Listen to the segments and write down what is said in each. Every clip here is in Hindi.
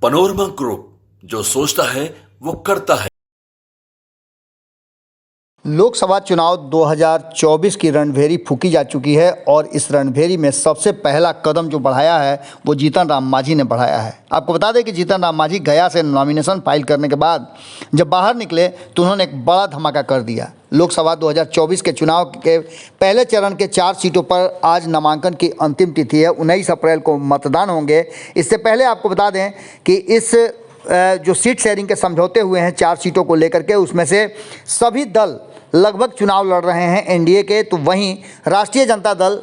पनोरमा ग्रुप, जो सोचता है वो करता है। लोकसभा चुनाव 2024 की रणभेरी फूकी जा चुकी है और इस रणभेरी में सबसे पहला कदम जो बढ़ाया है वो जीतन राम मांझी ने बढ़ाया है। आपको बता दें कि जीतन राम मांझी गया से नॉमिनेशन फाइल करने के बाद जब बाहर निकले तो उन्होंने एक बड़ा धमाका कर दिया। लोकसभा 2024 के चुनाव के पहले चरण के 4 सीटों पर आज नामांकन की अंतिम तिथि है। 19 अप्रैल को मतदान होंगे। इससे पहले आपको बता दें कि इस जो सीट शेयरिंग के समझौते हुए हैं 4 सीटों को लेकर के, उसमें से सभी दल लगभग चुनाव लड़ रहे हैं एनडीए के, तो वहीं राष्ट्रीय जनता दल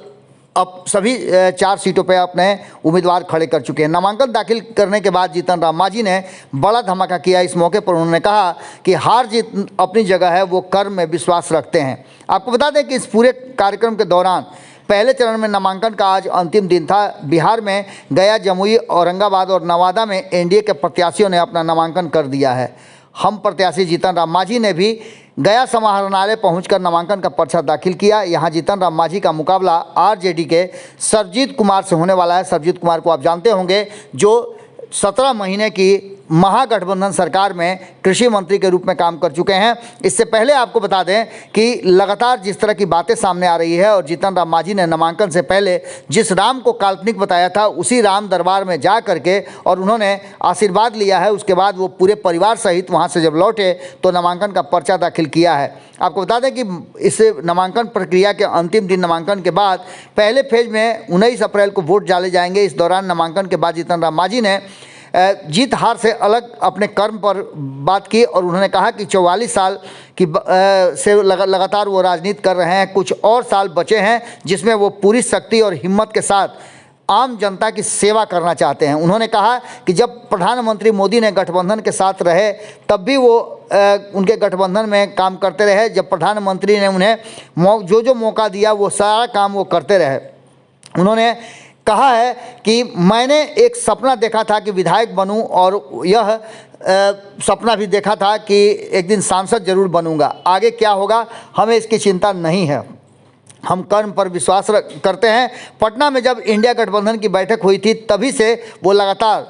अब सभी 4 सीटों पर अपने उम्मीदवार खड़े कर चुके हैं। नामांकन दाखिल करने के बाद जीतन राम मांझी ने बड़ा धमाका किया। इस मौके पर उन्होंने कहा कि हार जीत अपनी जगह है, वो कर्म में विश्वास रखते हैं। आपको बता दें कि इस पूरे कार्यक्रम के दौरान पहले चरण में नामांकन का आज अंतिम दिन था। बिहार में गया, जमुई, औरंगाबाद और नवादा में एनडीए के प्रत्याशियों ने अपना नामांकन कर दिया है। हम प्रत्याशी जीतन राम मांझी ने भी गया समाहरणालय पहुंचकर नामांकन का पर्चा दाखिल किया। यहां जीतन राम मांझी का मुकाबला आरजेडी के सरजीत कुमार से होने वाला है। सरजीत कुमार को आप जानते होंगे, जो 17 महीने की महागठबंधन सरकार में कृषि मंत्री के रूप में काम कर चुके हैं। इससे पहले आपको बता दें कि लगातार जिस तरह की बातें सामने आ रही है और जीतन राम मांझी ने नामांकन से पहले जिस राम को काल्पनिक बताया था, उसी राम दरबार में जा करके और उन्होंने आशीर्वाद लिया है। उसके बाद वो पूरे परिवार सहित वहाँ से जब लौटे तो नामांकन का पर्चा दाखिल किया है। आपको बता दें कि इस नामांकन प्रक्रिया के अंतिम दिन नामांकन के बाद पहले फेज में 19 अप्रैल को वोट डाले जाएंगे। इस दौरान नामांकन के बाद जीतन राम मांझी ने जीत हार से अलग अपने कर्म पर बात की और उन्होंने कहा कि 44 साल की से लगातार वो राजनीति कर रहे हैं। कुछ और साल बचे हैं जिसमें वो पूरी शक्ति और हिम्मत के साथ आम जनता की सेवा करना चाहते हैं। उन्होंने कहा कि जब प्रधानमंत्री मोदी ने गठबंधन के साथ रहे तब भी वो उनके गठबंधन में काम करते रहे। जब प्रधानमंत्री ने उन्हें जो मौका दिया वो सारा काम वो करते रहे। उन्होंने कहा है कि मैंने एक सपना देखा था कि विधायक बनूं और यह सपना भी देखा था कि एक दिन सांसद जरूर बनूंगा। आगे क्या होगा हमें इसकी चिंता नहीं है, हम कर्म पर विश्वास करते हैं। पटना में जब इंडिया गठबंधन की बैठक हुई थी तभी से वो लगातार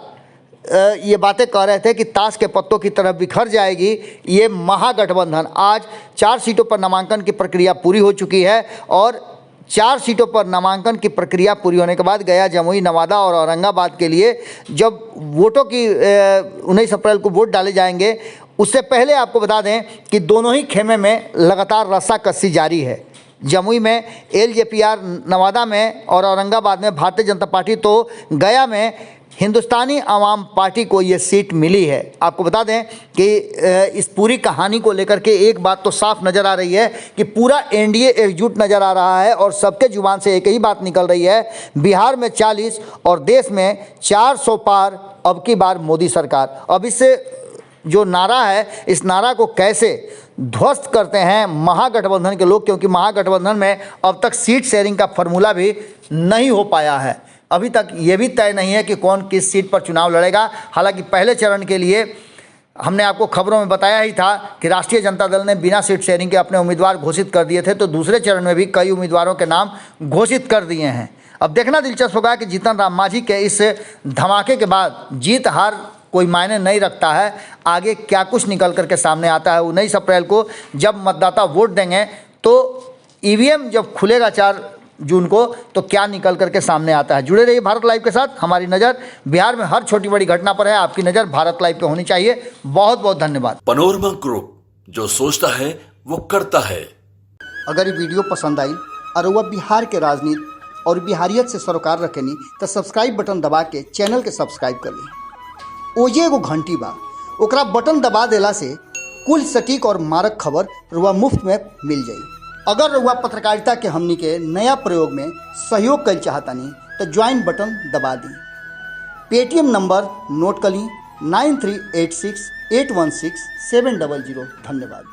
ये बातें कह रहे थे कि ताश के पत्तों की तरफ बिखर जाएगी ये महागठबंधन। आज 4 सीटों पर नामांकन की प्रक्रिया पूरी हो चुकी है और 4 सीटों पर नामांकन की प्रक्रिया पूरी होने के बाद गया, जमुई, नवादा और औरंगाबाद के लिए जब वोटों की 19 अप्रैल को वोट डाले जाएंगे, उससे पहले आपको बता दें कि दोनों ही खेमे में लगातार रस्साकसी जारी है। जमुई में एलजेपीआर, नवादा में और औरंगाबाद में भारतीय जनता पार्टी, तो गया में हिंदुस्तानी आवाम पार्टी को ये सीट मिली है। आपको बता दें कि इस पूरी कहानी को लेकर के एक बात तो साफ नज़र आ रही है कि पूरा एनडीए एकजुट नज़र आ रहा है और सबके जुबान से एक ही बात निकल रही है, बिहार में 40 और देश में 400 पार अब की बार मोदी सरकार। अब इससे जो नारा है, इस नारा को कैसे ध्वस्त करते हैं महागठबंधन के लोग, क्योंकि महागठबंधन में अब तक सीट शेयरिंग का फॉर्मूला भी नहीं हो पाया है। अभी तक ये भी तय नहीं है कि कौन किस सीट पर चुनाव लड़ेगा। हालांकि पहले चरण के लिए हमने आपको खबरों में बताया ही था कि राष्ट्रीय जनता दल ने बिना सीट शेयरिंग के अपने उम्मीदवार घोषित कर दिए थे, तो दूसरे चरण में भी कई उम्मीदवारों के नाम घोषित कर दिए हैं। अब देखना दिलचस्प होगा कि जीतन राम मांझी के इस धमाके के बाद जीत हार कोई मायने नहीं रखता है, आगे क्या कुछ निकल करके सामने आता है। 19 अप्रैल को जब मतदाता वोट देंगे तो ईवीएम जब खुलेगा 4 जून को, तो क्या निकल करके सामने आता है। जुड़े रहिए भारत लाइव के साथ। हमारी नज़र बिहार में हर छोटी बड़ी घटना पर है, आपकी नज़र भारत लाइव पे होनी चाहिए। बहुत बहुत धन्यवाद। पनोरमा ग्रुप, जो सोचता है वो करता है। अगर ये वीडियो पसंद आई और वह बिहार के राजनीति और बिहारियत से सरोकार रखेनी तो सब्सक्राइब बटन दबा के चैनल के सब्सक्राइब कर ली। ओजे एगो घंटी बा, ओकरा बटन दबा देला से कुल सटीक और मारक खबर रुआ मुफ्त में मिल जाई। अगर रुआ पत्रकारिता के हमनी के नया प्रयोग में सहयोग कर चाहतानी तो ज्वाइन बटन दबा दी। पेटीएम नंबर नोट कर ली 9386816700। धन्यवाद।